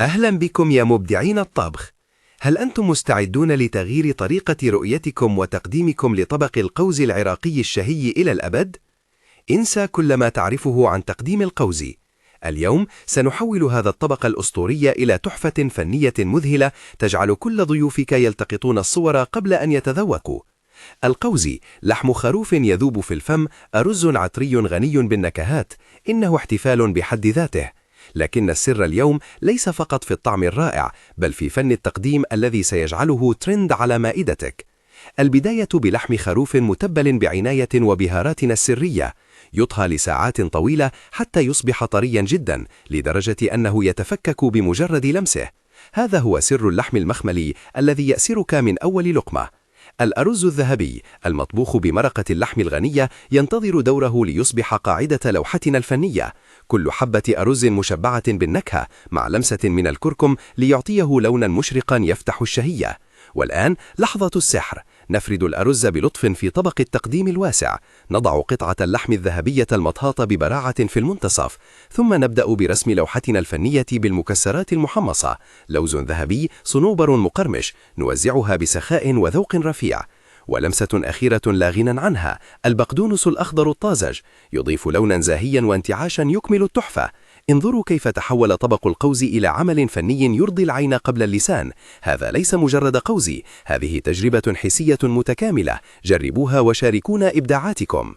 أهلا بكم يا مبدعين الطبخ. هل أنتم مستعدون لتغيير طريقة رؤيتكم وتقديمكم لطبق القوز العراقي الشهي إلى الأبد؟ انسى كل ما تعرفه عن تقديم القوز. اليوم سنحول هذا الطبق الأسطوري إلى تحفة فنية مذهلة تجعل كل ضيوفك يلتقطون الصور قبل أن يتذوقوا. القوز لحم خروف يذوب في الفم، أرز عطري غني بالنكهات، إنه احتفال بحد ذاته. لكن السر اليوم ليس فقط في الطعم الرائع، بل في فن التقديم الذي سيجعله ترند على مائدتك. البداية بلحم خروف متبل بعناية وبهاراتنا السرية. يطهى لساعات طويلة حتى يصبح طريا جدا، لدرجة أنه يتفكك بمجرد لمسه. هذا هو سر اللحم المخملي الذي يأسرك من أول لقمة. الأرز الذهبي المطبوخ بمرقة اللحم الغنية ينتظر دوره ليصبح قاعدة لوحتنا الفنية. كل حبة أرز مشبعة بالنكهة مع لمسة من الكركم ليعطيه لونا مشرقا يفتح الشهية. والآن لحظة السحر. نفرد الأرز بلطف في طبق التقديم الواسع، نضع قطعة اللحم الذهبية المطهاة ببراعة في المنتصف، ثم نبدأ برسم لوحتنا الفنية بالمكسرات المحمصة. لوز ذهبي، صنوبر مقرمش، نوزعها بسخاء وذوق رفيع. ولمسة أخيرة لا غنى عنها، البقدونس الأخضر الطازج، يضيف لونا زاهيا وانتعاشا يكمل التحفة. انظروا كيف تحول طبق القوز إلى عمل فني يرضي العين قبل اللسان. هذا ليس مجرد قوز، هذه تجربة حسية متكاملة. جربوها وشاركونا إبداعاتكم.